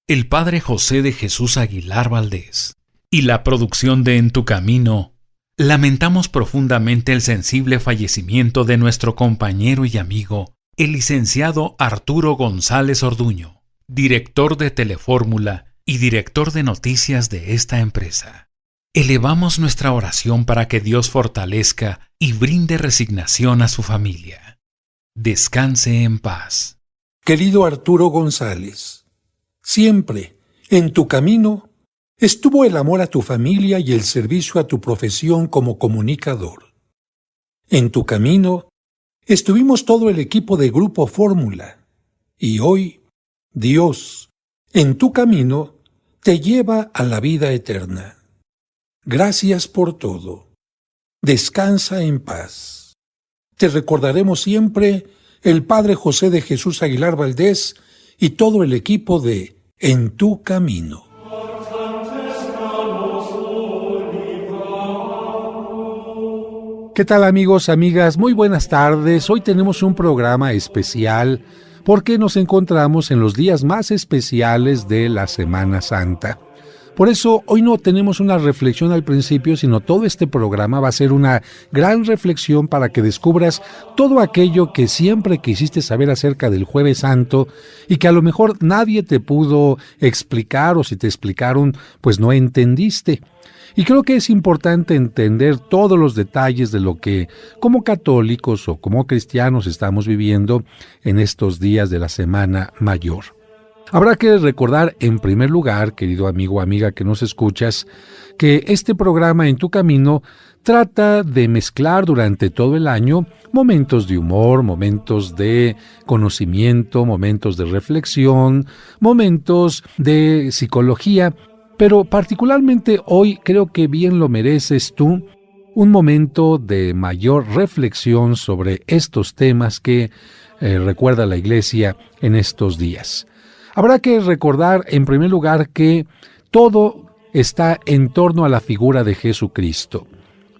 el padre José de Jesús Aguilar Valdés y la producción de En tu Camino, lamentamos profundamente el sensible fallecimiento de nuestro compañero y amigo, el licenciado Arturo González Orduño, director de Telefórmula y director de noticias de esta empresa. Elevamos nuestra oración para que Dios fortalezca y brinde resignación a su familia. Descanse en paz. Querido Arturo González, siempre, en tu camino, estuvo el amor a tu familia y el servicio a tu profesión como comunicador. En tu camino, estuvimos todo el equipo de Grupo Fórmula. Y hoy, Dios, en tu camino, te lleva a la vida eterna. Gracias por todo. Descansa en paz. Te recordaremos siempre el padre José de Jesús Aguilar Valdés y todo el equipo de En tu Camino. ¿Qué tal, amigos, amigas? Muy buenas tardes. Hoy tenemos un programa especial porque nos encontramos en los días más especiales de la Semana Santa. Por eso hoy no tenemos una reflexión al principio, sino todo este programa va a ser una gran reflexión para que descubras todo aquello que siempre quisiste saber acerca del Jueves Santo y que a lo mejor nadie te pudo explicar, o si te explicaron, pues no entendiste. Y creo que es importante entender todos los detalles de lo que como católicos o como cristianos estamos viviendo en estos días de la Semana Mayor. Habrá que recordar en primer lugar, querido amigo o amiga que nos escuchas, que este programa En tu Camino trata de mezclar durante todo el año momentos de humor, momentos de conocimiento, momentos de reflexión, momentos de psicología, pero particularmente hoy creo que bien lo mereces tú, un momento de mayor reflexión sobre estos temas que recuerda la Iglesia en estos días. Habrá que recordar en primer lugar que todo está en torno a la figura de Jesucristo.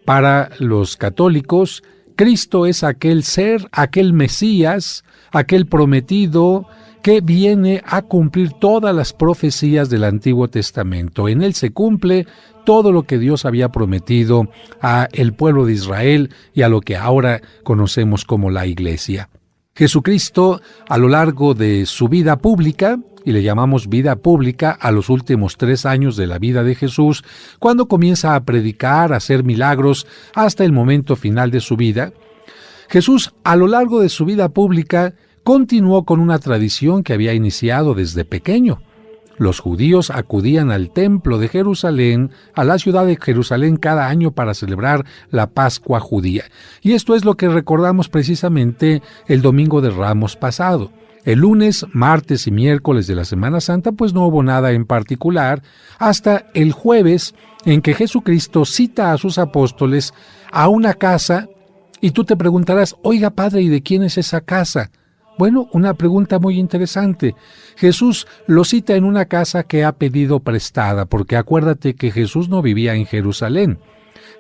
Para los católicos, Cristo es aquel ser, aquel Mesías, aquel prometido que viene a cumplir todas las profecías del Antiguo Testamento. En él se cumple todo lo que Dios había prometido a el pueblo de Israel y a lo que ahora conocemos como la Iglesia. Jesucristo, a lo largo de su vida pública, y le llamamos vida pública a los últimos 3 años de la vida de Jesús, cuando comienza a predicar, a hacer milagros, hasta el momento final de su vida, Jesús, a lo largo de su vida pública, continuó con una tradición que había iniciado desde pequeño. Los judíos acudían al templo de Jerusalén, a la ciudad de Jerusalén cada año para celebrar la Pascua judía. Y esto es lo que recordamos precisamente el Domingo de Ramos pasado. El lunes, martes y miércoles de la Semana Santa pues no hubo nada en particular, hasta el jueves en que Jesucristo cita a sus apóstoles a una casa y tú te preguntarás, oiga padre, ¿y de quién es esa casa? Bueno, una pregunta muy interesante. Jesús lo cita en una casa que ha pedido prestada, porque acuérdate que Jesús no vivía en Jerusalén.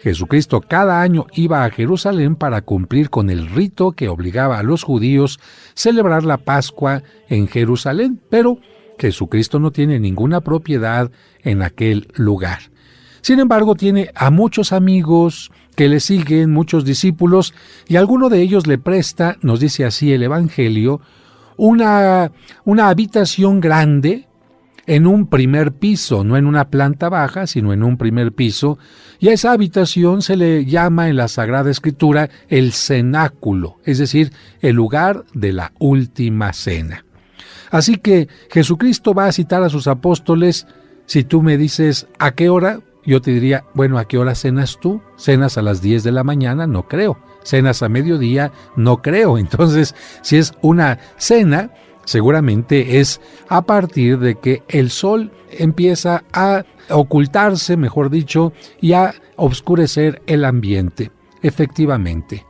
Jesucristo cada año iba a Jerusalén para cumplir con el rito que obligaba a los judíos celebrar la Pascua en Jerusalén, pero Jesucristo no tiene ninguna propiedad en aquel lugar. Sin embargo, tiene a muchos amigos que le siguen, muchos discípulos, y alguno de ellos le presta, nos dice así el Evangelio, una habitación grande en un primer piso, no en una planta baja, sino en un primer piso, y a esa habitación se le llama en la Sagrada Escritura el cenáculo, es decir, el lugar de la última cena. Así que Jesucristo va a citar a sus apóstoles. Si tú me dices, ¿a qué hora? Yo te diría, bueno, ¿a qué hora cenas tú? ¿Cenas a las 10 de la mañana? No creo. ¿Cenas a mediodía? No creo. Entonces, si es una cena, seguramente es a partir de que el sol empieza a ocultarse, mejor dicho, y a oscurecer el ambiente. Efectivamente.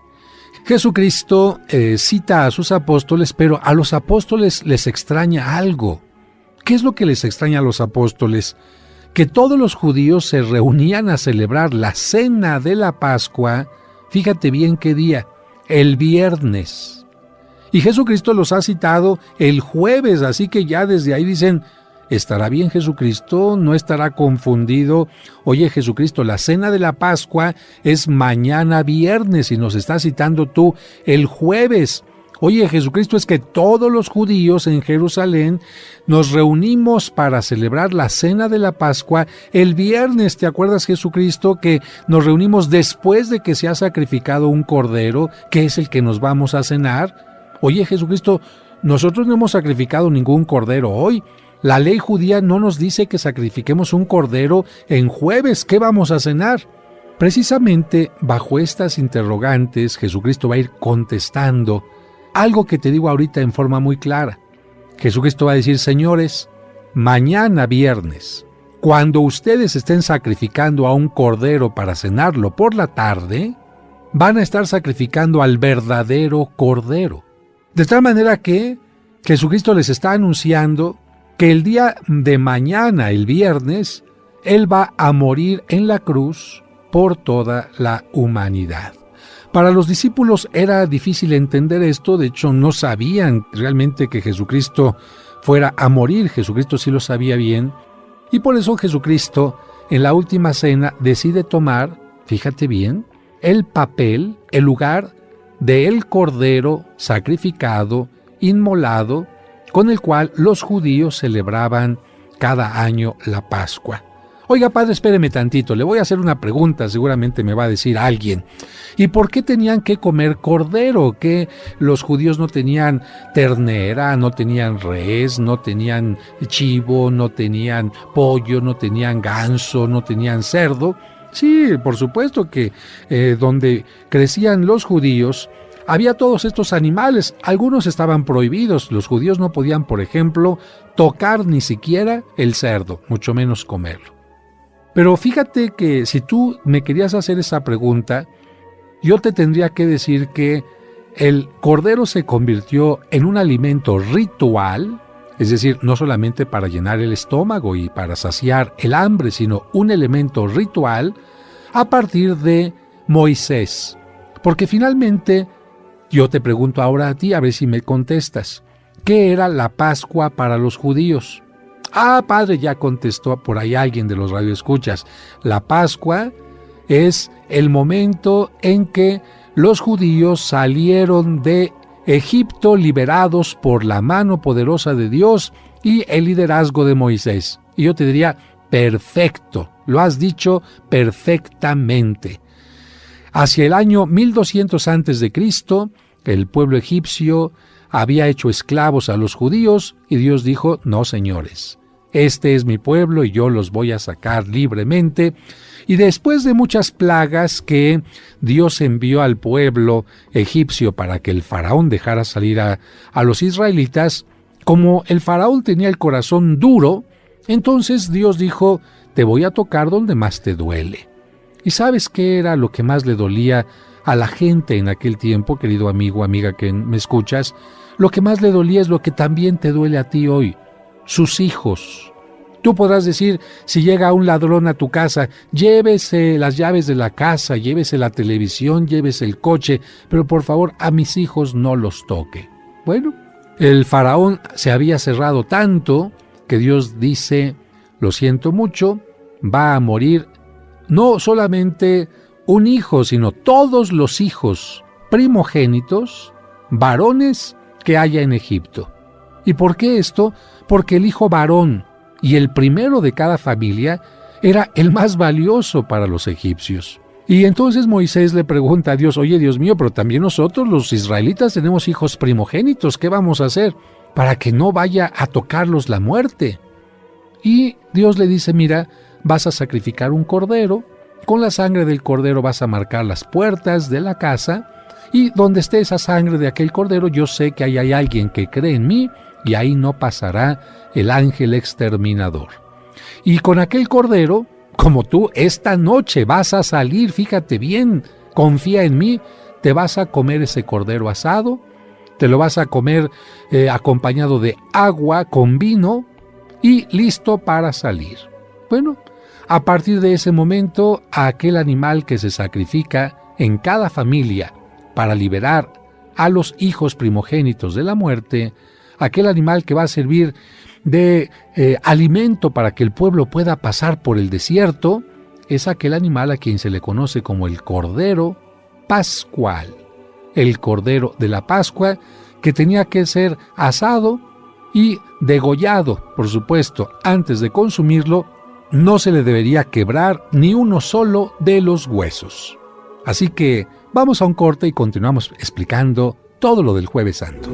Jesucristo cita a sus apóstoles, pero a los apóstoles les extraña algo. ¿Qué es lo que les extraña a los apóstoles? Que todos los judíos se reunían a celebrar la cena de la Pascua, fíjate bien qué día, el viernes. Y Jesucristo los ha citado el jueves, así que ya desde ahí dicen, ¿Estará bien Jesucristo? ¿No estará confundido? Oye, Jesucristo, la cena de la Pascua es mañana viernes y nos estás citando tú el jueves. Oye, Jesucristo, es que todos los judíos en Jerusalén nos reunimos para celebrar la cena de la Pascua el viernes. ¿Te acuerdas, Jesucristo, que nos reunimos después de que se ha sacrificado un cordero, que es el que nos vamos a cenar? Oye, Jesucristo, nosotros no hemos sacrificado ningún cordero hoy. La ley judía no nos dice que sacrifiquemos un cordero en jueves. ¿Qué vamos a cenar? Precisamente bajo estas interrogantes, Jesucristo va a ir contestando algo que te digo ahorita en forma muy clara. Jesucristo va a decir: señores, mañana viernes, cuando ustedes estén sacrificando a un cordero para cenarlo por la tarde, van a estar sacrificando al verdadero cordero. De tal manera que Jesucristo les está anunciando que el día de mañana, el viernes, Él va a morir en la cruz por toda la humanidad. Para los discípulos era difícil entender esto, de hecho no sabían realmente que Jesucristo fuera a morir. Jesucristo sí lo sabía bien, y por eso Jesucristo en la última cena decide tomar, fíjate bien, el papel, el lugar del cordero sacrificado, inmolado, con el cual los judíos celebraban cada año la Pascua. Oiga, padre, espéreme tantito, le voy a hacer una pregunta, seguramente me va a decir alguien. ¿Y por qué tenían que comer cordero? ¿Que los judíos no tenían ternera, no tenían res, no tenían chivo, no tenían pollo, no tenían ganso, no tenían cerdo? Sí, por supuesto que donde crecían los judíos había todos estos animales. Algunos estaban prohibidos. Los judíos no podían, por ejemplo, tocar ni siquiera el cerdo, mucho menos comerlo. Pero fíjate que si tú me querías hacer esa pregunta, yo te tendría que decir que el cordero se convirtió en un alimento ritual, es decir, no solamente para llenar el estómago y para saciar el hambre, sino un elemento ritual a partir de Moisés. Porque finalmente, yo te pregunto ahora a ti, a ver si me contestas, ¿qué era la Pascua para los judíos? Ah, padre, ya contestó por ahí alguien de los radioescuchas. La Pascua es el momento en que los judíos salieron de Egipto liberados por la mano poderosa de Dios y el liderazgo de Moisés. Y yo te diría, perfecto, lo has dicho perfectamente. Hacia el año 1200 a.C., el pueblo egipcio había hecho esclavos a los judíos y Dios dijo: no, señores, este es mi pueblo y yo los voy a sacar libremente. Y después de muchas plagas que Dios envió al pueblo egipcio para que el faraón dejara salir a los israelitas, como el faraón tenía el corazón duro, entonces Dios dijo: te voy a tocar donde más te duele. ¿Y sabes qué era lo que más le dolía a la gente en aquel tiempo, querido amigo, amiga que me escuchas? Lo que más le dolía es lo que también te duele a ti hoy: sus hijos. Tú podrás decir, si llega un ladrón a tu casa, llévese las llaves de la casa, llévese la televisión, llévese el coche, pero por favor a mis hijos no los toque. Bueno, el faraón se había cerrado tanto que Dios dice: lo siento mucho, va a morir no solamente un hijo, sino todos los hijos primogénitos, varones que haya en Egipto. ¿Y por qué esto? Porque el hijo varón y el primero de cada familia era el más valioso para los egipcios. Y entonces Moisés le pregunta a Dios: oye, Dios mío, pero también nosotros los israelitas tenemos hijos primogénitos, ¿qué vamos a hacer para que no vaya a tocarlos la muerte? Y Dios le dice: mira, vas a sacrificar un cordero, con la sangre del cordero vas a marcar las puertas de la casa, y donde esté esa sangre de aquel cordero, yo sé que ahí hay alguien que cree en mí, y ahí no pasará el ángel exterminador. Y con aquel cordero, como tú esta noche vas a salir, fíjate bien, confía en mí, te vas a comer ese cordero asado, te lo vas a comer acompañado de agua con vino y listo para salir. Bueno, a partir de ese momento, aquel animal que se sacrifica en cada familia para liberar a los hijos primogénitos de la muerte, aquel animal que va a servir de alimento para que el pueblo pueda pasar por el desierto, es aquel animal a quien se le conoce como el Cordero Pascual. El Cordero de la Pascua, que tenía que ser asado y degollado, por supuesto. Antes de consumirlo, no se le debería quebrar ni uno solo de los huesos. Así que vamos a un corte y continuamos explicando todo lo del Jueves Santo.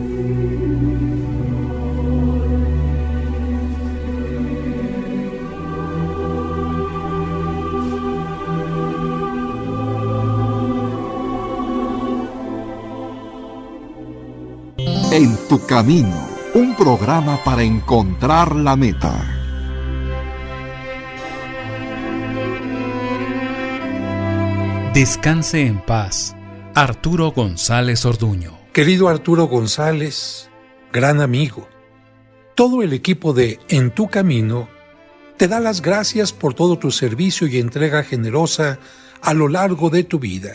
En tu camino, un programa para encontrar la meta. Descanse en paz, Arturo González Orduño. Querido Arturo González, gran amigo, todo el equipo de En tu camino te da las gracias por todo tu servicio y entrega generosa a lo largo de tu vida.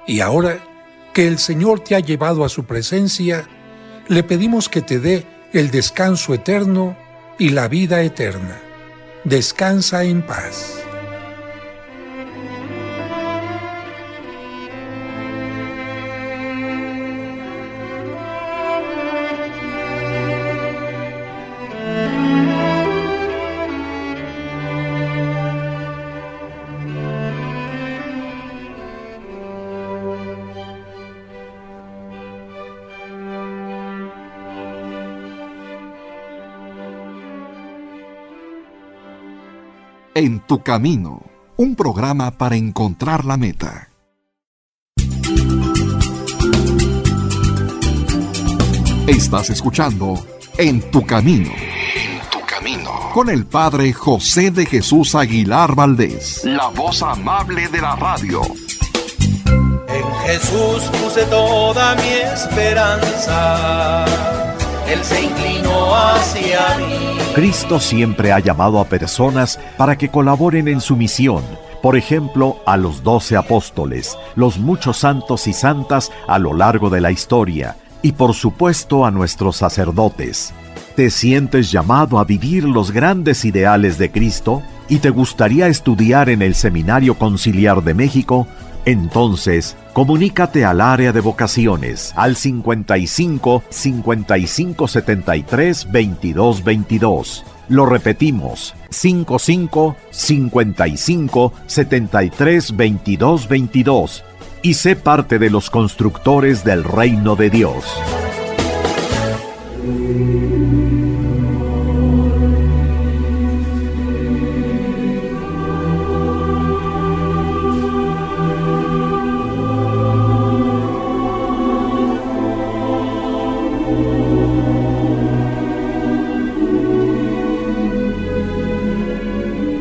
Y ahora que el Señor te ha llevado a su presencia, le pedimos que te dé el descanso eterno y la vida eterna. Descansa en paz. En tu camino, un programa para encontrar la meta. Estás escuchando En tu camino. En tu camino. Con el Padre José de Jesús Aguilar Valdés, la voz amable de la radio. En Jesús puse toda mi esperanza. Él se inclinó hacia mí. Cristo siempre ha llamado a personas para que colaboren en su misión. Por ejemplo, a los 12 apóstoles, los muchos santos y santas a lo largo de la historia, y por supuesto a nuestros sacerdotes. ¿Te sientes llamado a vivir los grandes ideales de Cristo y te gustaría estudiar en el Seminario Conciliar de México? Entonces, comunícate al área de vocaciones al 55 55 73 22 22. Lo repetimos, 55 55 73 22 22. Y sé parte de los constructores del reino de Dios.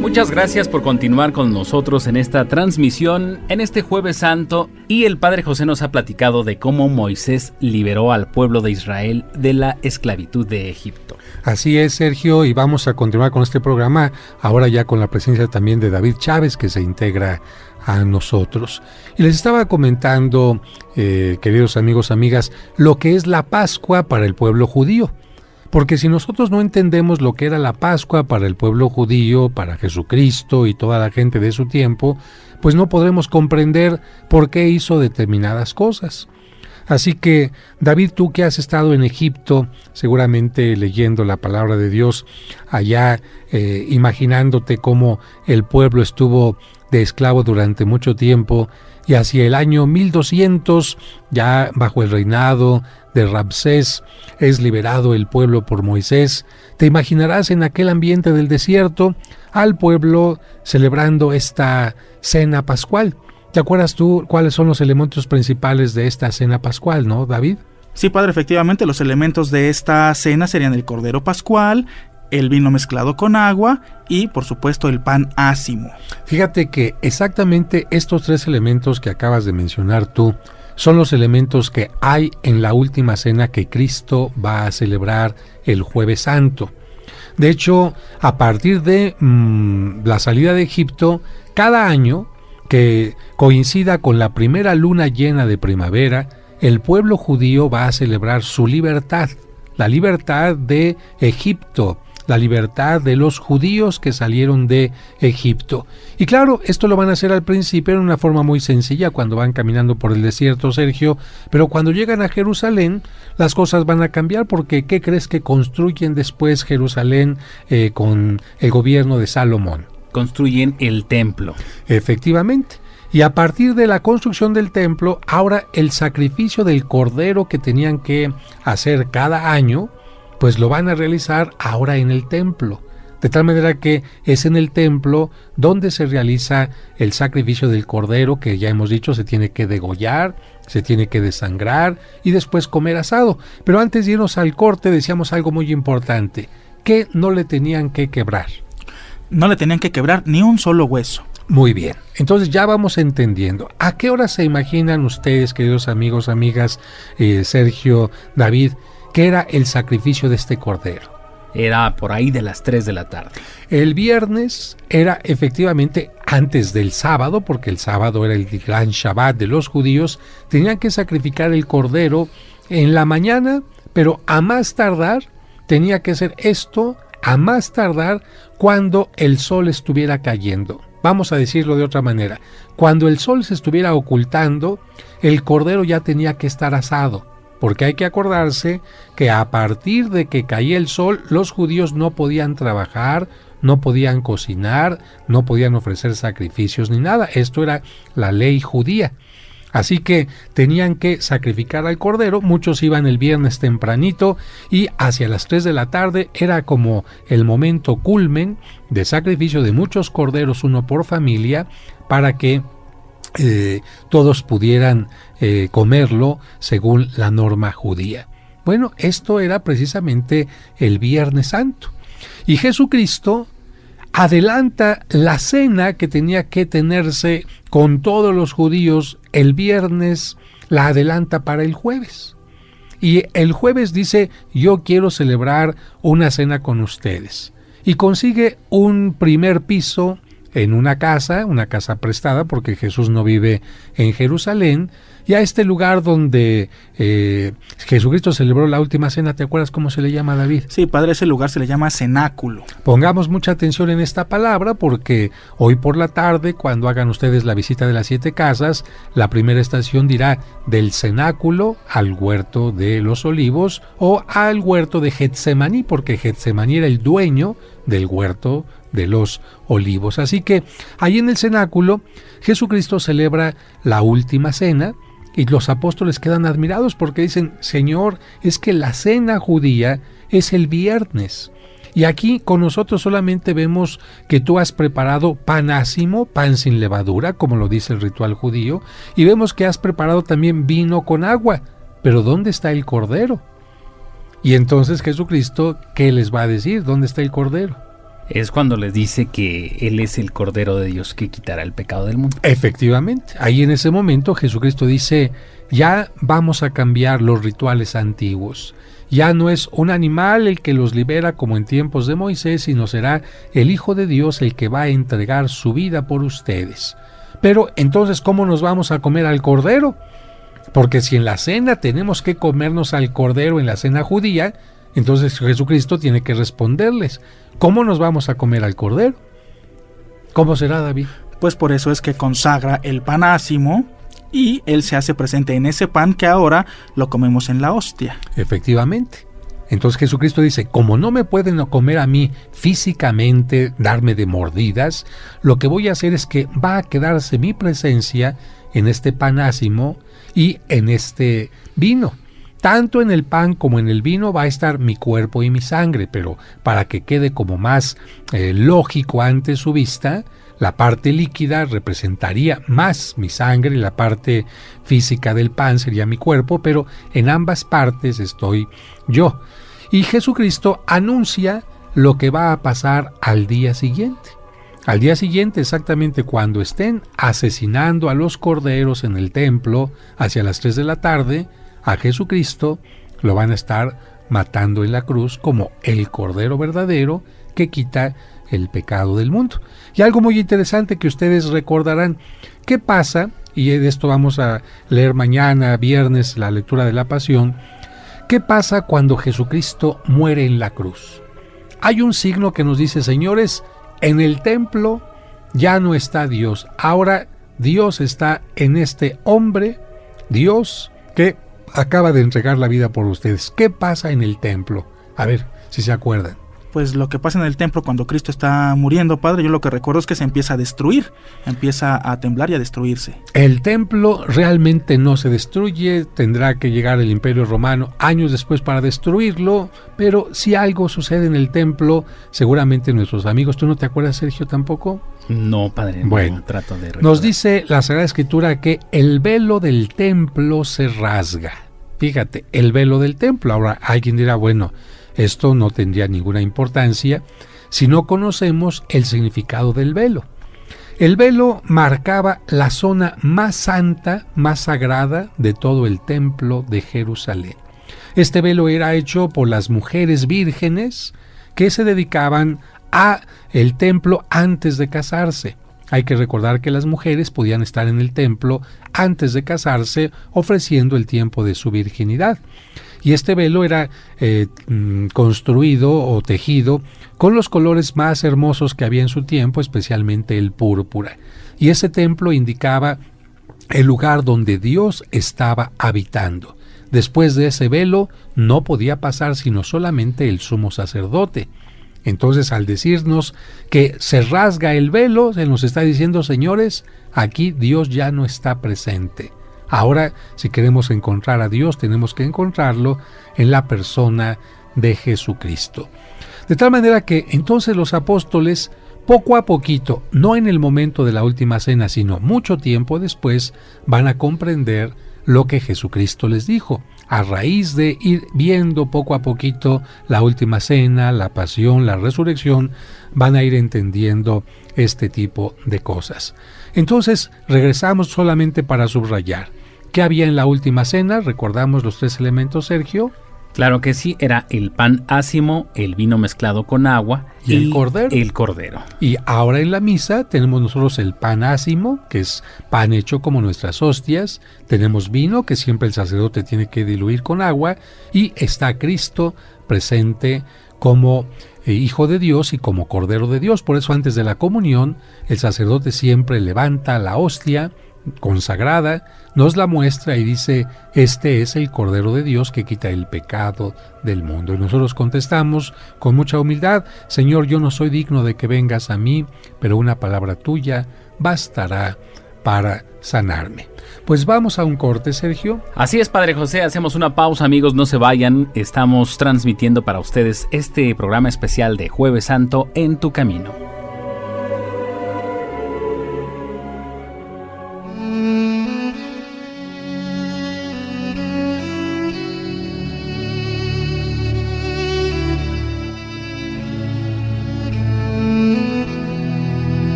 Muchas gracias por continuar con nosotros en esta transmisión, en este Jueves Santo, y el Padre José nos ha platicado de cómo Moisés liberó al pueblo de Israel de la esclavitud de Egipto. Así es, Sergio, y vamos a continuar con este programa, ahora ya con la presencia también de David Chávez, que se integra a nosotros. Y les estaba comentando, queridos amigos, amigas, lo que es la Pascua para el pueblo judío. Porque si nosotros no entendemos lo que era la Pascua para el pueblo judío, para Jesucristo y toda la gente de su tiempo, pues no podremos comprender por qué hizo determinadas cosas. Así que, David, tú que has estado en Egipto, seguramente leyendo la palabra de Dios allá, imaginándote cómo el pueblo estuvo de esclavo durante mucho tiempo, y hacia el año 1200, ya bajo el reinado de Ramsés, es liberado el pueblo por Moisés. Te imaginarás en aquel ambiente del desierto al pueblo celebrando esta cena pascual. ¿Te acuerdas tú cuáles son los elementos principales de esta cena pascual, no, David? Sí, padre, efectivamente, los elementos de esta cena serían el cordero pascual, el vino mezclado con agua y, por supuesto, el pan ácimo. Fíjate que exactamente estos tres elementos que acabas de mencionar tú son los elementos que hay en la última cena que Cristo va a celebrar el Jueves Santo. De hecho, a partir de la salida de Egipto, cada año que coincida con la primera luna llena de primavera, el pueblo judío va a celebrar su libertad, la libertad de Egipto, la libertad de los judíos que salieron de Egipto. Y claro, esto lo van a hacer al principio en una forma muy sencilla cuando van caminando por el desierto, Sergio, pero cuando llegan a Jerusalén las cosas van a cambiar porque ¿qué crees que construyen después Jerusalén con el gobierno de Salomón? Construyen el templo. Efectivamente. Y a partir de la construcción del templo, ahora el sacrificio del cordero que tenían que hacer cada año, pues lo van a realizar ahora en el templo. De tal manera que es en el templo donde se realiza el sacrificio del cordero, que ya hemos dicho se tiene que degollar, se tiene que desangrar y después comer asado. Pero antes de irnos al corte decíamos algo muy importante, que no le tenían que quebrar. No le tenían que quebrar ni un solo hueso. Muy bien, entonces ya vamos entendiendo. ¿A qué hora se imaginan ustedes, queridos amigos, amigas, Sergio, David, que era el sacrificio de este cordero? Era por ahí de las 3 de la tarde. El viernes era efectivamente antes del sábado, porque el sábado era el gran Shabbat de los judíos. Tenían que sacrificar el cordero en la mañana, pero a más tardar, tenía que ser esto a más tardar cuando el sol estuviera cayendo. Vamos a decirlo de otra manera. Cuando el sol se estuviera ocultando, el cordero ya tenía que estar asado. Porque hay que acordarse que a partir de que caía el sol, los judíos no podían trabajar, no podían cocinar, no podían ofrecer sacrificios ni nada. Esto era la ley judía. Así que tenían que sacrificar al cordero. Muchos iban el viernes tempranito y hacia las 3 de la tarde era como el momento culmen de sacrificio de muchos corderos, uno por familia, para que todos pudieran comerlo según la norma judía. Bueno, esto era precisamente el Viernes Santo. Y Jesucristo adelanta la cena que tenía que tenerse con todos los judíos el viernes, la adelanta para el jueves. Y el jueves dice, yo quiero celebrar una cena con ustedes. Y consigue un primer piso en una casa prestada, porque Jesús no vive en Jerusalén, y a este lugar donde Jesucristo celebró la última cena. ¿Te acuerdas cómo se le llama, David? Sí, padre, ese lugar se le llama cenáculo. Pongamos mucha atención en esta palabra, porque hoy por la tarde, cuando hagan ustedes la visita de las 7 casas, la primera estación dirá del cenáculo al huerto de los olivos o al huerto de Getsemaní, porque Getsemaní era el dueño del huerto de los olivos. Así que ahí en el cenáculo Jesucristo celebra la última cena y los apóstoles quedan admirados porque dicen, Señor, es que la cena judía es el viernes y aquí con nosotros solamente vemos que tú has preparado pan ácimo, pan sin levadura, como lo dice el ritual judío, y vemos que has preparado también vino con agua, pero ¿dónde está el cordero? Y entonces Jesucristo, ¿qué les va a decir? ¿Dónde está el cordero? Es cuando les dice que Él es el Cordero de Dios que quitará el pecado del mundo. Efectivamente, ahí en ese momento Jesucristo dice, ya vamos a cambiar los rituales antiguos. Ya no es un animal el que los libera como en tiempos de Moisés, sino será el Hijo de Dios el que va a entregar su vida por ustedes. Pero entonces, ¿cómo nos vamos a comer al cordero? Porque si en la cena tenemos que comernos al cordero en la cena judía, entonces Jesucristo tiene que responderles, ¿cómo nos vamos a comer al cordero? ¿Cómo será, David? Pues por eso es que consagra el pan ácimo y Él se hace presente en ese pan que ahora lo comemos en la hostia. Efectivamente. Entonces Jesucristo dice, como no me pueden comer a mí físicamente, darme de mordidas, lo que voy a hacer es que va a quedarse mi presencia en este pan ácimo y en este vino. Tanto en el pan como en el vino va a estar mi cuerpo y mi sangre, pero para que quede como más lógico ante su vista, la parte líquida representaría más mi sangre y la parte física del pan sería mi cuerpo, pero en ambas partes estoy yo. Y Jesucristo anuncia lo que va a pasar al día siguiente. Al día siguiente, exactamente cuando estén asesinando a los corderos en el templo, hacia las 3 de la tarde, a Jesucristo lo van a estar matando en la cruz como el Cordero verdadero que quita el pecado del mundo. Y algo muy interesante que ustedes recordarán, ¿qué pasa? Y de esto vamos a leer mañana, viernes, la lectura de la Pasión. ¿Qué pasa cuando Jesucristo muere en la cruz? Hay un signo que nos dice, señores, en el templo ya no está Dios. Ahora Dios está en este hombre, Dios que acaba de entregar la vida por ustedes. ¿Qué pasa en el templo? A ver si se acuerdan. Pues lo que pasa en el templo cuando Cristo está muriendo, Padre, yo lo que recuerdo es que se empieza a destruir, empieza a temblar y a destruirse. El templo realmente no se destruye, tendrá que llegar el Imperio Romano años después para destruirlo, pero si algo sucede en el templo, seguramente nuestros amigos, ¿tú no te acuerdas, Sergio, tampoco? No, Padre, bueno, no trato de recordar. Nos dice la Sagrada Escritura que el velo del templo se rasga. Fíjate, el velo del templo. Ahora alguien dirá, bueno, esto no tendría ninguna importancia si no conocemos el significado del velo. El velo marcaba la zona más santa, más sagrada de todo el templo de Jerusalén. Este velo era hecho por las mujeres vírgenes que se dedicaban a el templo antes de casarse. Hay que recordar que las mujeres podían estar en el templo antes de casarse ofreciendo el tiempo de su virginidad. Y este velo era construido o tejido con los colores más hermosos que había en su tiempo, especialmente el púrpura. Y ese templo indicaba el lugar donde Dios estaba habitando. Después de ese velo no podía pasar sino solamente el sumo sacerdote. Entonces, al decirnos que se rasga el velo, se nos está diciendo, señores, aquí Dios ya no está presente. Ahora, si queremos encontrar a Dios, tenemos que encontrarlo en la persona de Jesucristo. De tal manera que entonces los apóstoles, poco a poquito, no en el momento de la última cena, sino mucho tiempo después, van a comprender lo que Jesucristo les dijo. A raíz de ir viendo poco a poquito la última cena, la pasión, la resurrección, van a ir entendiendo este tipo de cosas. Entonces, regresamos solamente para subrayar. ¿Qué había en la última cena? ¿Recordamos los tres elementos, Sergio? Claro que sí, era el pan ácimo, el vino mezclado con agua y el cordero. El cordero. Y ahora en la misa tenemos nosotros el pan ácimo, que es pan hecho como nuestras hostias. Tenemos vino, que siempre el sacerdote tiene que diluir con agua. Y está Cristo presente como Hijo de Dios y como Cordero de Dios. Por eso antes de la comunión, el sacerdote siempre levanta la hostia consagrada, nos la muestra y dice, este es el Cordero de Dios que quita el pecado del mundo. Y nosotros contestamos con mucha humildad, Señor, yo no soy digno de que vengas a mí, pero una palabra tuya bastará para sanarme. Pues vamos a un corte, Sergio. Así es, Padre José, hacemos una pausa, amigos, no se vayan, estamos transmitiendo para ustedes este programa especial de Jueves Santo en tu camino.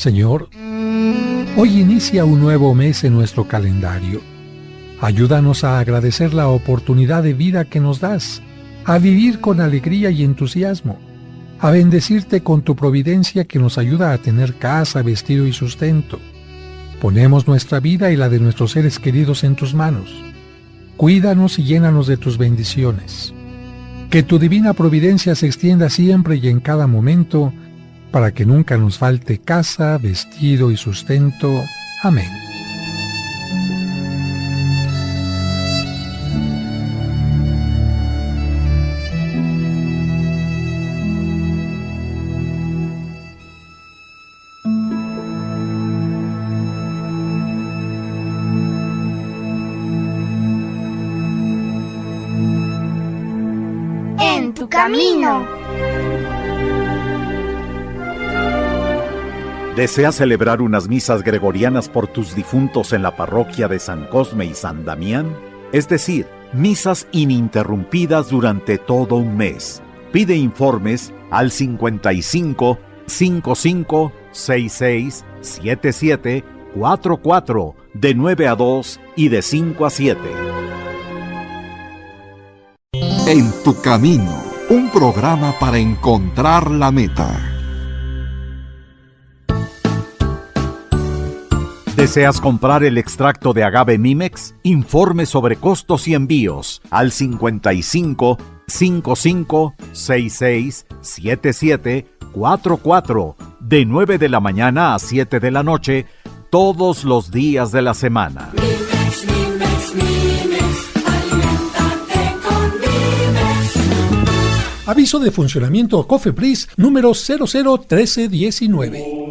Señor, hoy inicia un nuevo mes en nuestro calendario. Ayúdanos a agradecer la oportunidad de vida que nos das, a vivir con alegría y entusiasmo, a bendecirte con tu providencia que nos ayuda a tener casa, vestido y sustento. Ponemos nuestra vida y la de nuestros seres queridos en tus manos. Cuídanos y llénanos de tus bendiciones. Que tu divina providencia se extienda siempre y en cada momento, para que nunca nos falte casa, vestido y sustento. Amén. En tu camino. ¿Deseas celebrar unas misas gregorianas por tus difuntos en la parroquia de San Cosme y San Damián? Es decir, misas ininterrumpidas durante todo un mes. Pide informes al 55 55 66 77 44 de 9 a 2 y de 5 a 7. En tu camino, un programa para encontrar la meta. ¿Deseas comprar el extracto de agave Mimex? Informe sobre costos y envíos al 55 55 66 77 44 de 9 de la mañana a 7 de la noche todos los días de la semana. Mimex, Mimex, Mimex, aliméntate con Mimex. Aviso de funcionamiento COFEPRIS número 001319.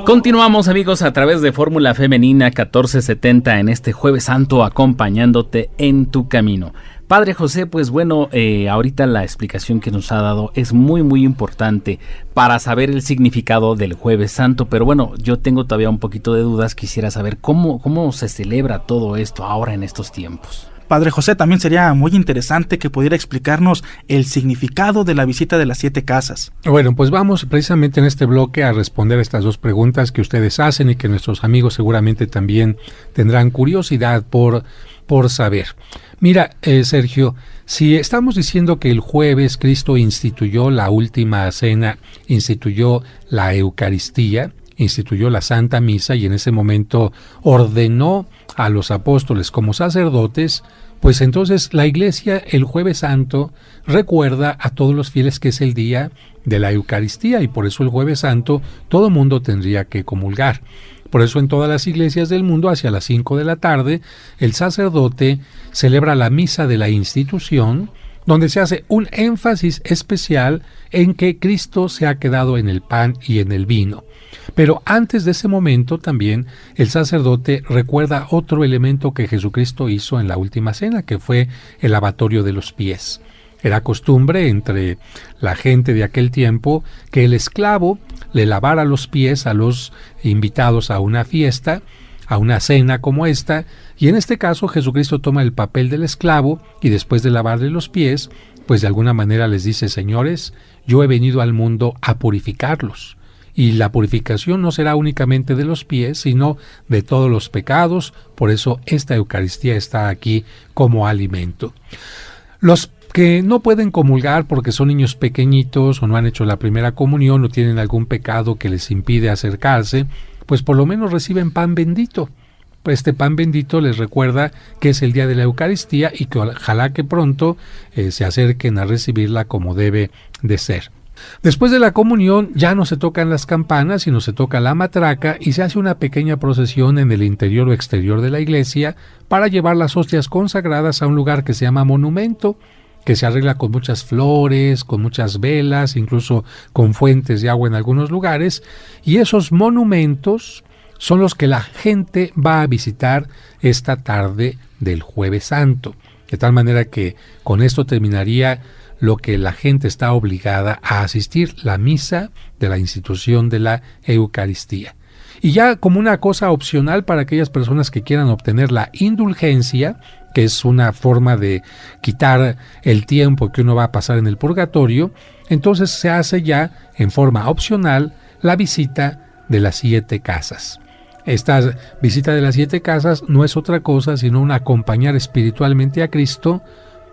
Continuamos, amigos, a través de Fórmula Femenina 1470 en este Jueves Santo, acompañándote en tu camino. Padre José, pues bueno, ahorita la explicación que nos ha dado es muy muy importante para saber el significado del Jueves Santo, pero bueno, yo tengo todavía un poquito de dudas, quisiera saber cómo se celebra todo esto ahora en estos tiempos. Padre José, también sería muy interesante que pudiera explicarnos el significado de la visita de las 7 casas. Bueno, pues vamos precisamente en este bloque a responder estas dos preguntas que ustedes hacen y que nuestros amigos seguramente también tendrán curiosidad por saber. Mira, Sergio, si estamos diciendo que el jueves Cristo instituyó la última cena, instituyó la Eucaristía, instituyó la Santa Misa y en ese momento ordenó a los apóstoles como sacerdotes, pues entonces la Iglesia el Jueves Santo recuerda a todos los fieles que es el día de la Eucaristía y por eso el Jueves Santo todo mundo tendría que comulgar. Por eso en todas las iglesias del mundo hacia las 5 de la tarde el sacerdote celebra la misa de la institución, donde se hace un énfasis especial en que Cristo se ha quedado en el pan y en el vino. Pero antes de ese momento también el sacerdote recuerda otro elemento que Jesucristo hizo en la última cena, que fue el lavatorio de los pies. Era costumbre entre la gente de aquel tiempo que el esclavo le lavara los pies a los invitados a una fiesta, a una cena como esta, y en este caso Jesucristo toma el papel del esclavo y después de lavarle los pies, pues de alguna manera les dice: señores, yo he venido al mundo a purificarlos. Y la purificación no será únicamente de los pies, sino de todos los pecados. Por eso esta Eucaristía está aquí como alimento. Los que no pueden comulgar porque son niños pequeñitos o no han hecho la primera comunión o tienen algún pecado que les impide acercarse, pues por lo menos reciben pan bendito. Este pan bendito les recuerda que es el día de la Eucaristía y que ojalá que pronto se acerquen a recibirla como debe de ser. Después de la comunión ya no se tocan las campanas, sino se toca la matraca y se hace una pequeña procesión en el interior o exterior de la iglesia para llevar las hostias consagradas a un lugar que se llama monumento, que se arregla con muchas flores, con muchas velas, incluso con fuentes de agua en algunos lugares, y esos monumentos son los que la gente va a visitar esta tarde del Jueves Santo, de tal manera que con esto terminaría lo que la gente está obligada a asistir, la misa de la institución de la Eucaristía. Y ya como una cosa opcional para aquellas personas que quieran obtener la indulgencia, que es una forma de quitar el tiempo que uno va a pasar en el purgatorio, entonces se hace ya en forma opcional la visita de las 7 casas. Esta visita de las 7 casas no es otra cosa sino un acompañar espiritualmente a Cristo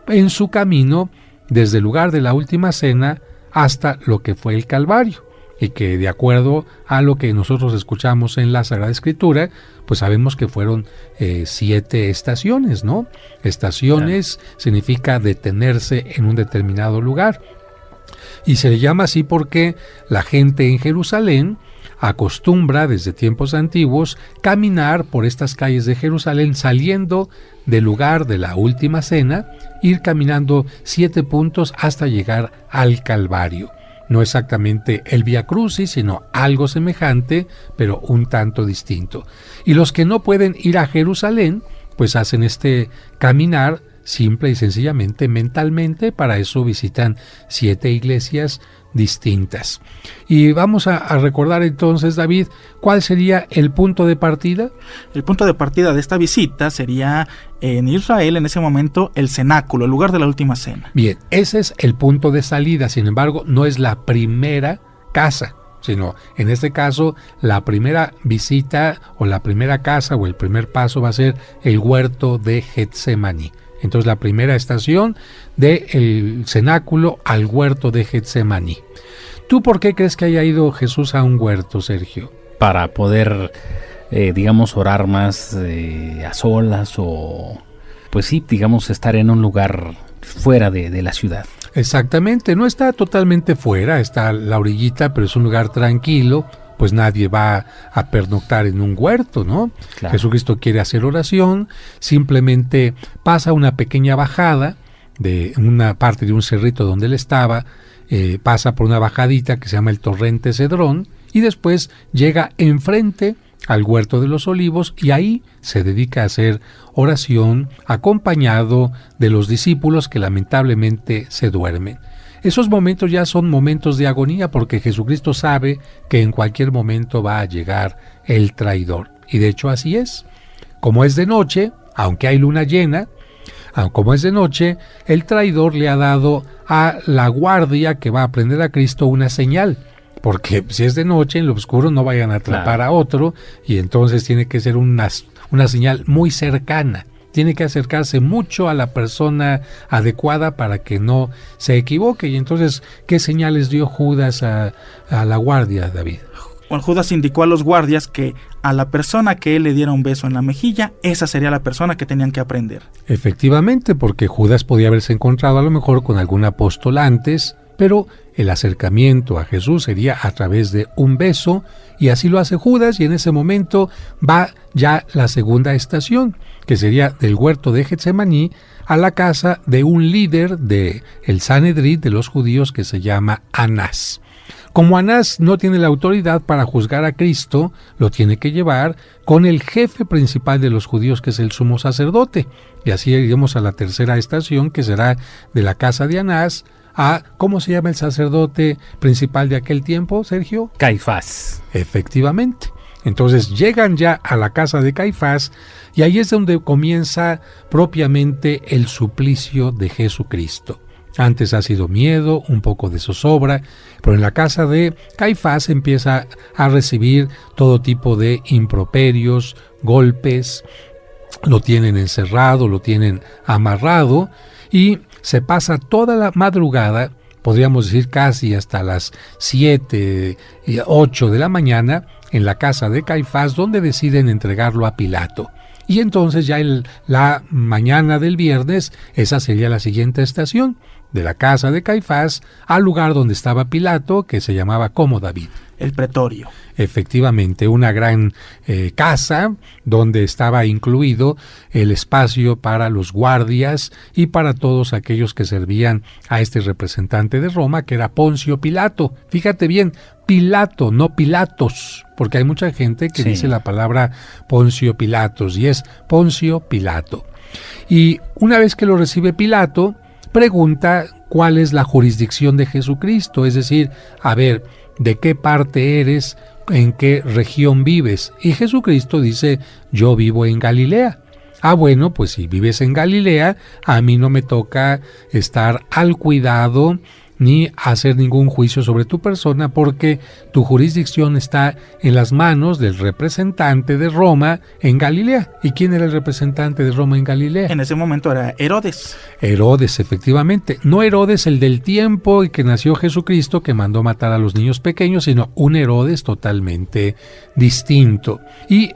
en su camino desde el lugar de la última cena hasta lo que fue el Calvario, y que de acuerdo a lo que nosotros escuchamos en la Sagrada Escritura, pues sabemos que fueron 7 estaciones, ¿no? Estaciones significa detenerse en un determinado lugar, y se le llama así porque la gente en Jerusalén acostumbra desde tiempos antiguos caminar por estas calles de Jerusalén saliendo del lugar de la última cena, ir caminando 7 puntos hasta llegar al Calvario. No exactamente el Vía Crucis, sino algo semejante, pero un tanto distinto. Y los que no pueden ir a Jerusalén, pues hacen este caminar simple y sencillamente mentalmente. Para eso visitan 7 iglesias distintas. Y vamos a recordar entonces, David, ¿cuál sería el punto de partida? El punto de partida de esta visita sería en Israel, en ese momento, el cenáculo, el lugar de la última cena. Bien, ese es el punto de salida, sin embargo, no es la primera casa, sino en este caso la primera visita o la primera casa o el primer paso va a ser el huerto de Getsemaní. Entonces la primera estación del cenáculo al huerto de Getsemaní. ¿Tú por qué crees que haya ido Jesús a un huerto, Sergio? Para poder, digamos, orar más a solas o, pues sí, digamos, estar en un lugar fuera de la ciudad. Exactamente, no está totalmente fuera, está a la orillita, pero es un lugar tranquilo, pues nadie va a pernoctar en un huerto, ¿no? Claro. Jesucristo quiere hacer oración, simplemente pasa una pequeña bajada de una parte de un cerrito donde él estaba, pasa por una bajadita que se llama el Torrente Cedrón y después llega enfrente al Huerto de los Olivos y ahí se dedica a hacer oración acompañado de los discípulos que lamentablemente se duermen. Esos momentos ya son momentos de agonía porque Jesucristo sabe que en cualquier momento va a llegar el traidor. Y de hecho así es. Como es de noche, aunque hay luna llena, como es de noche, el traidor le ha dado a la guardia que va a prender a Cristo una señal. Porque si es de noche, en lo oscuro no vayan a atrapar a otro y entonces tiene que ser una señal muy cercana. Tiene que acercarse mucho a la persona adecuada para que no se equivoque. Y entonces, ¿qué señales dio Judas a la guardia, David? Bueno, Judas indicó a los guardias que a la persona que él le diera un beso en la mejilla, esa sería la persona que tenían que aprender. Efectivamente, porque Judas podía haberse encontrado a lo mejor con algún apóstol antes, pero el acercamiento a Jesús sería a través de un beso, y así lo hace Judas, y en ese momento va ya la segunda estación, que sería del huerto de Getsemaní a la casa de un líder del Sanedrín de los judíos que se llama Anás. Como Anás no tiene la autoridad para juzgar a Cristo, lo tiene que llevar con el jefe principal de los judíos, que es el sumo sacerdote. Y así iremos a la tercera estación, que será de la casa de Anás a, ¿cómo se llama el sacerdote principal de aquel tiempo, Sergio? Caifás. Efectivamente. Entonces llegan ya a la casa de Caifás y ahí es donde comienza propiamente el suplicio de Jesucristo. Antes ha sido miedo, un poco de zozobra, pero en la casa de Caifás empieza a recibir todo tipo de improperios, golpes, lo tienen encerrado, lo tienen amarrado y se pasa toda la madrugada, podríamos decir casi hasta las 7, 8 de la mañana, en la casa de Caifás, donde deciden entregarlo a Pilato. Y entonces ya la mañana del viernes, esa sería la siguiente estación, de la casa de Caifás al lugar donde estaba Pilato, que se llamaba como David. El pretorio. Efectivamente, una gran casa donde estaba incluido el espacio para los guardias y para todos aquellos que servían a este representante de Roma, que era Poncio Pilato. Fíjate bien, Pilato, no Pilatos, porque hay mucha gente que dice la palabra Poncio Pilatos y es Poncio Pilato. Y una vez que lo recibe Pilato, pregunta cuál es la jurisdicción de Jesucristo, es decir, a ver, ¿de qué parte eres? ¿En qué región vives? Y Jesucristo dice, yo vivo en Galilea. Ah, bueno, pues si vives en Galilea, a mí no me toca estar al cuidado ni hacer ningún juicio sobre tu persona, porque tu jurisdicción está en las manos del representante de Roma en Galilea. ¿Y quién era el representante de Roma en Galilea? En ese momento era Herodes. Herodes, efectivamente. No Herodes el del tiempo y que nació Jesucristo, que mandó matar a los niños pequeños, sino un Herodes totalmente distinto. Y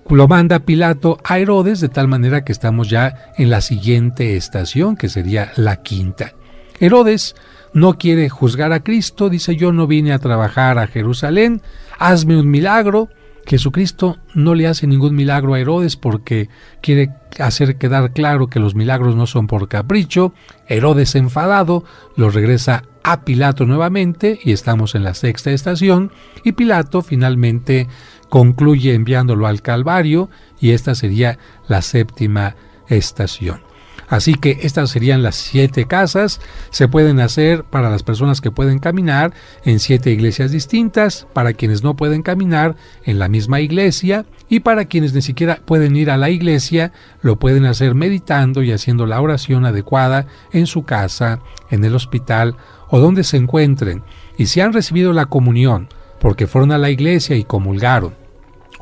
lo manda Pilato a Herodes, de tal manera que estamos ya en la siguiente estación, que sería la quinta. Herodes no quiere juzgar a Cristo, dice, yo no vine a trabajar a Jerusalén, hazme un milagro. Jesucristo no le hace ningún milagro a Herodes porque quiere hacer quedar claro que los milagros no son por capricho. Herodes, enfadado, lo regresa a Pilato nuevamente y estamos en la sexta estación, y Pilato finalmente concluye enviándolo al Calvario, y esta sería la séptima estación. Así que estas serían las 7 casas. Se pueden hacer para las personas que pueden caminar en 7 iglesias distintas, para quienes no pueden caminar en la misma iglesia, y para quienes ni siquiera pueden ir a la iglesia, lo pueden hacer meditando y haciendo la oración adecuada en su casa, en el hospital o donde se encuentren. Y si han recibido la comunión porque fueron a la iglesia y comulgaron,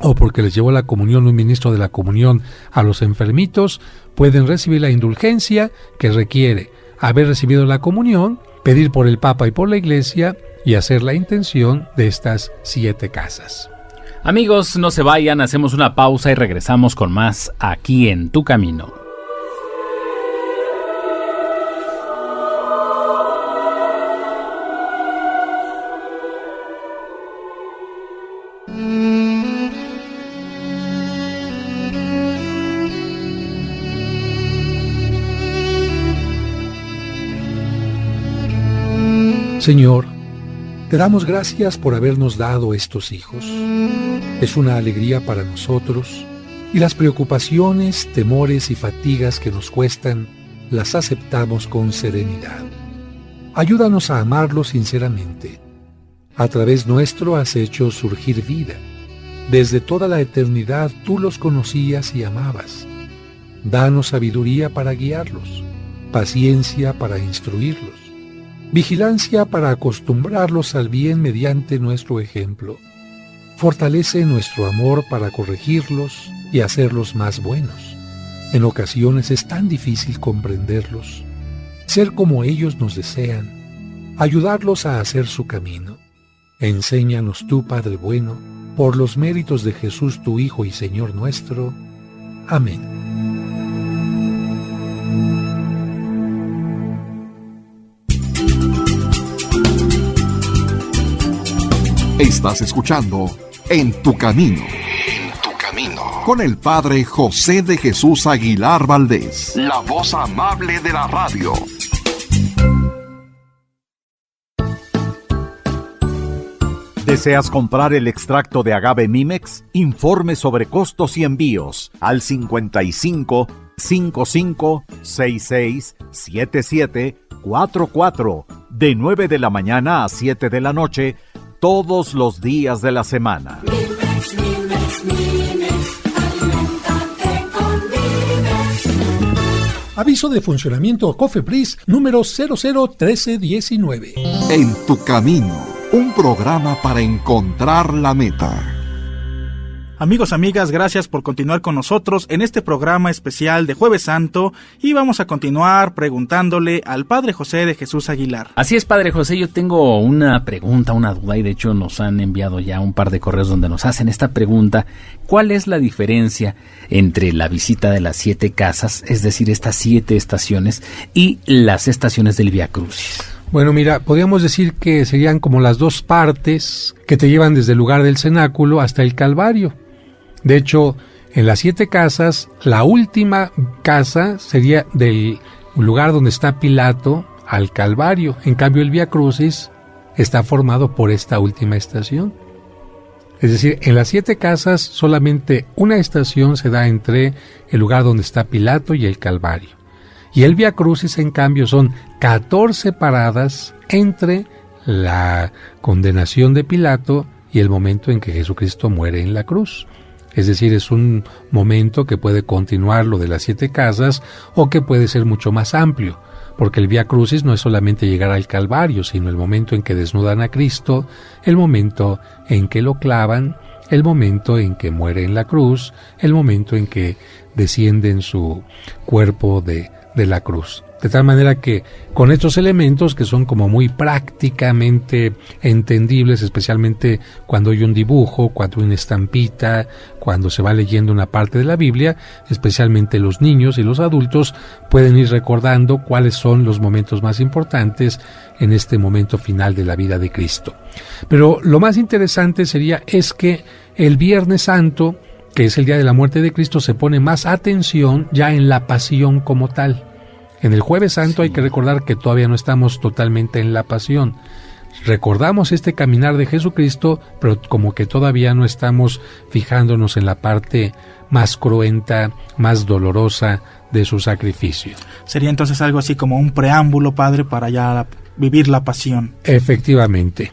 o porque les llevó la comunión un ministro de la comunión a los enfermitos, pueden recibir la indulgencia que requiere haber recibido la comunión, pedir por el Papa y por la Iglesia y hacer la intención de estas 7 casas. Amigos, no se vayan, hacemos una pausa y regresamos con más aquí en Tu Camino. Señor, te damos gracias por habernos dado estos hijos. Es una alegría para nosotros y las preocupaciones, temores y fatigas que nos cuestan las aceptamos con serenidad. Ayúdanos a amarlos sinceramente. A través nuestro has hecho surgir vida. Desde toda la eternidad tú los conocías y amabas. Danos sabiduría para guiarlos, paciencia para instruirlos, vigilancia para acostumbrarlos al bien mediante nuestro ejemplo. Fortalece nuestro amor para corregirlos y hacerlos más buenos. En ocasiones es tan difícil comprenderlos, ser como ellos nos desean, ayudarlos a hacer su camino. Enséñanos tú, Padre bueno, por los méritos de Jesús tu Hijo y Señor nuestro. Amén. Estás escuchando En Tu Camino. En Tu Camino. Con el Padre José de Jesús Aguilar Valdés. La voz amable de la radio. ¿Deseas comprar el extracto de agave Mimex? Informe sobre costos y envíos al 55 55 66 77 44 de 9 de la mañana a 7 de la noche todos los días de la semana. Mimex, Mimex, Mimex, aliméntate con Mimex. Aviso de funcionamiento COFEPRIS número 001319. En Tu Camino, un programa para encontrar la meta. Amigos, amigas, gracias por continuar con nosotros en este programa especial de Jueves Santo y vamos a continuar preguntándole al Padre José de Jesús Aguilar. Así es, Padre José, yo tengo una pregunta, una duda, y de hecho nos han enviado ya un par de correos donde nos hacen esta pregunta. ¿Cuál es la diferencia entre la visita de las 7 casas, es decir, estas 7 estaciones, y las estaciones del Vía Crucis? Bueno, mira, podríamos decir que serían como las 2 partes que te llevan desde el lugar del cenáculo hasta el Calvario. De hecho, en las 7 casas, la última casa sería del lugar donde está Pilato al Calvario. En cambio, el Vía Crucis está formado por esta última estación. Es decir, en las 7 casas solamente una estación se da entre el lugar donde está Pilato y el Calvario. Y el Vía Crucis, en cambio, son 14 paradas entre la condenación de Pilato y el momento en que Jesucristo muere en la cruz. Es decir, es un momento que puede continuar lo de las 7 casas o que puede ser mucho más amplio, porque el Vía Crucis no es solamente llegar al Calvario, sino el momento en que desnudan a Cristo, el momento en que lo clavan, el momento en que muere en la cruz, el momento en que desciende en su cuerpo de la cruz. De tal manera que con estos elementos que son como muy prácticamente entendibles, especialmente cuando hay un dibujo, cuando hay una estampita, cuando se va leyendo una parte de la Biblia, especialmente los niños y los adultos pueden ir recordando cuáles son los momentos más importantes en este momento final de la vida de Cristo. Pero lo más interesante es que el Viernes Santo, que es el día de la muerte de Cristo, se pone más atención ya en la pasión como tal. En el Jueves Santo hay que recordar que todavía no estamos totalmente en la pasión. Recordamos este caminar de Jesucristo, pero como que todavía no estamos fijándonos en la parte más cruenta, más dolorosa de su sacrificio. Sería entonces algo así como un preámbulo, Padre, para ya vivir la pasión. Efectivamente.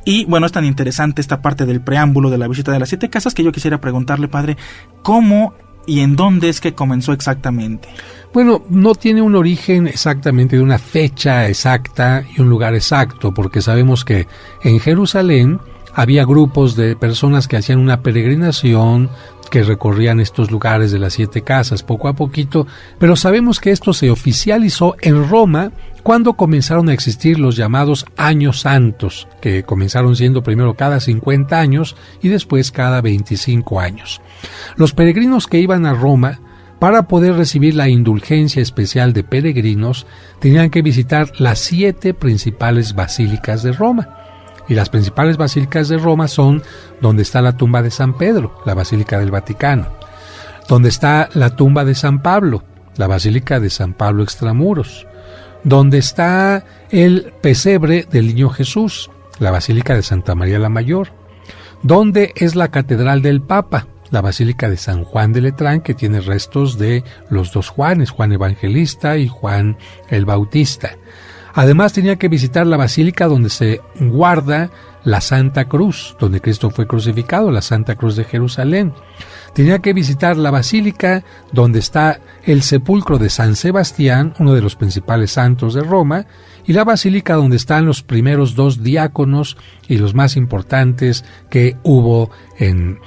Y bueno, es tan interesante esta parte del preámbulo de la visita de las 7 casas que yo quisiera preguntarle, Padre, ¿cómo y en dónde es que comenzó exactamente? Bueno, no tiene un origen exactamente de una fecha exacta y un lugar exacto, porque sabemos que en Jerusalén había grupos de personas que hacían una peregrinación, que recorrían estos lugares de las 7 casas poco a poquito, pero sabemos que esto se oficializó en Roma cuando comenzaron a existir los llamados años santos, que comenzaron siendo primero cada 50 años y después cada 25 años. Los peregrinos que iban a Roma, para poder recibir la indulgencia especial de peregrinos, tenían que visitar las 7 principales basílicas de Roma. Y las principales basílicas de Roma son donde está la tumba de San Pedro, la Basílica del Vaticano, donde está la tumba de San Pablo, la Basílica de San Pablo Extramuros, donde está el pesebre del Niño Jesús, la Basílica de Santa María la Mayor, donde es la Catedral del Papa, la Basílica de San Juan de Letrán, que tiene restos de los 2 Juanes, Juan Evangelista y Juan el Bautista. Además tenía que visitar la basílica donde se guarda la Santa Cruz, donde Cristo fue crucificado, la Santa Cruz de Jerusalén. Tenía que visitar la basílica donde está el sepulcro de San Sebastián, uno de los principales santos de Roma, y la basílica donde están los primeros 2 diáconos y los más importantes que hubo en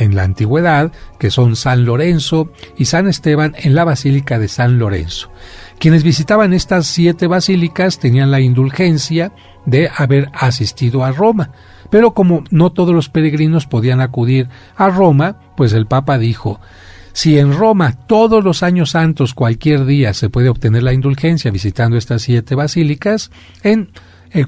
la antigüedad, que son San Lorenzo y San Esteban, en la Basílica de San Lorenzo. Quienes visitaban estas 7 basílicas tenían la indulgencia de haber asistido a Roma, pero como no todos los peregrinos podían acudir a Roma, pues el Papa dijo: si en Roma todos los años santos cualquier día se puede obtener la indulgencia visitando estas 7 basílicas, en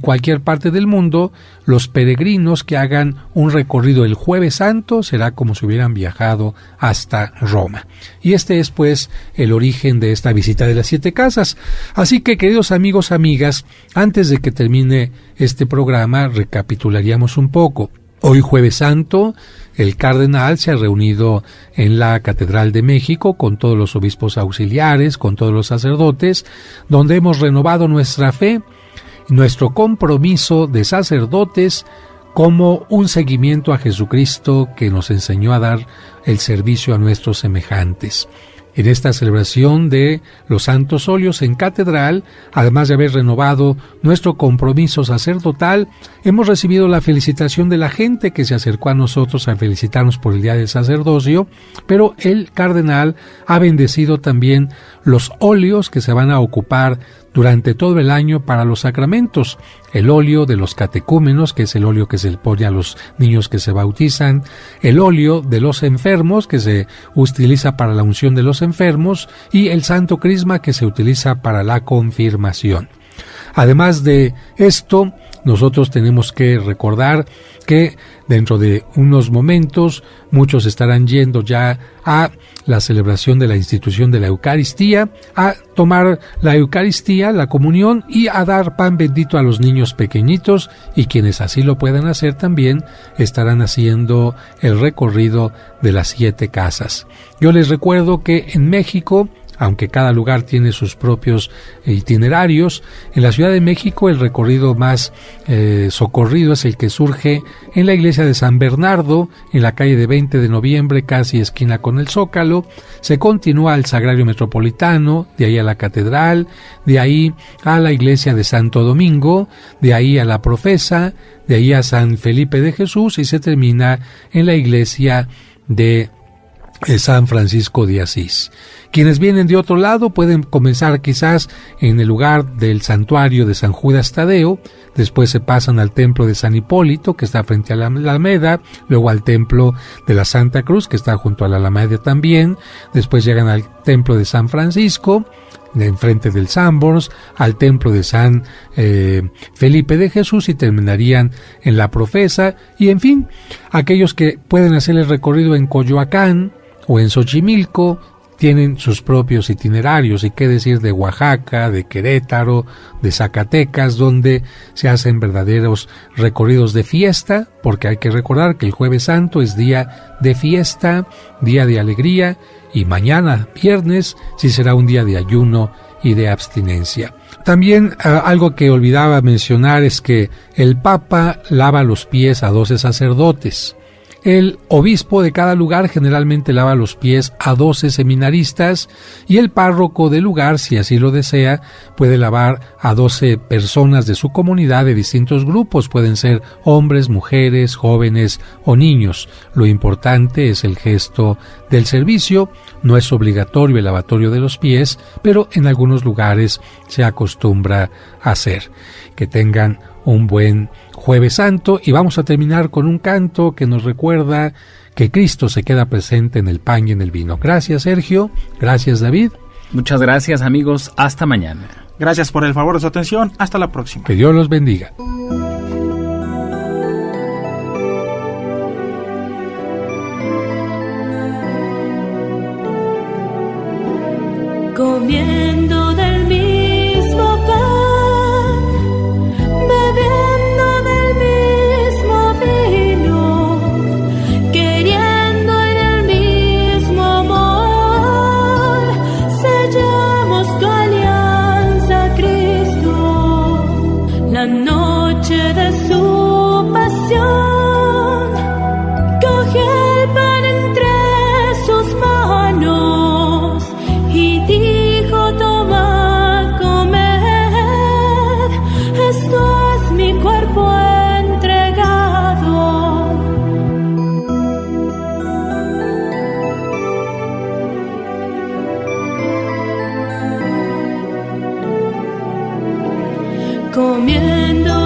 cualquier parte del mundo, los peregrinos que hagan un recorrido el Jueves Santo será como si hubieran viajado hasta Roma. Y este es pues el origen de esta visita de las 7 casas. Así que, queridos amigos, amigas, antes de que termine este programa, recapitularíamos un poco. Hoy, Jueves Santo, el cardenal se ha reunido en la Catedral de México con todos los obispos auxiliares, con todos los sacerdotes, donde hemos renovado nuestra fe, nuestro compromiso de sacerdotes como un seguimiento a Jesucristo que nos enseñó a dar el servicio a nuestros semejantes. En esta celebración de los Santos Óleos en Catedral, además de haber renovado nuestro compromiso sacerdotal, hemos recibido la felicitación de la gente que se acercó a nosotros a felicitarnos por el Día del Sacerdocio, pero el cardenal ha bendecido también los óleos que se van a ocupar durante todo el año para los sacramentos. El óleo de los catecúmenos, que es el óleo que se le pone a los niños que se bautizan, el óleo de los enfermos, que se utiliza para la unción de los enfermos, y el santo crisma, que se utiliza para la confirmación. Además de esto, nosotros tenemos que recordar que dentro de unos momentos muchos estarán yendo ya a la celebración de la institución de la Eucaristía, a tomar la Eucaristía, la comunión, y a dar pan bendito a los niños pequeñitos, y quienes así lo puedan hacer también estarán haciendo el recorrido de las 7 casas. Yo les recuerdo que en México, aunque cada lugar tiene sus propios itinerarios, en la Ciudad de México el recorrido más socorrido es el que surge en la iglesia de San Bernardo, en la calle de 20 de noviembre, casi esquina con el Zócalo. Se continúa al Sagrario Metropolitano, de ahí a la Catedral, de ahí a la iglesia de Santo Domingo, de ahí a la Profesa, de ahí a San Felipe de Jesús, y se termina en la iglesia de San Francisco de Asís. Quienes vienen de otro lado pueden comenzar quizás en el lugar del santuario de San Judas Tadeo, después se pasan al templo de San Hipólito, que está frente a la Alameda, luego al templo de la Santa Cruz, que está junto a la Alameda también, después llegan al templo de San Francisco, de enfrente del Sanborns, al templo de San Felipe de Jesús, y terminarían en la Profesa. Y en fin, aquellos que pueden hacer el recorrido en Coyoacán o en Xochimilco tienen sus propios itinerarios, y qué decir de Oaxaca, de Querétaro, de Zacatecas, donde se hacen verdaderos recorridos de fiesta, porque hay que recordar que el Jueves Santo es día de fiesta, día de alegría, y mañana, viernes, sí será un día de ayuno y de abstinencia. También algo que olvidaba mencionar es que el Papa lava los pies a 12 sacerdotes. El obispo de cada lugar generalmente lava los pies a 12 seminaristas y el párroco del lugar, si así lo desea, puede lavar a 12 personas de su comunidad de distintos grupos. Pueden ser hombres, mujeres, jóvenes o niños. Lo importante es el gesto del servicio. No es obligatorio el lavatorio de los pies, pero en algunos lugares se acostumbra a hacer. Que tengan un buen Jueves Santo, y vamos a terminar con un canto que nos recuerda que Cristo se queda presente en el pan y en el vino. Gracias, Sergio. Gracias, David. Muchas gracias, amigos. Hasta mañana. Gracias por el favor de su atención. Hasta la próxima. Que Dios los bendiga. Comiendo del mismo pan, bebiendo del mismo vino, queriendo en el mismo amor, sellamos tu alianza, Cristo. La noche de su pasión, cogió el pan entre sus manos y dijo: tomad, comed, esto es mi cuerpo entregado. Comiendo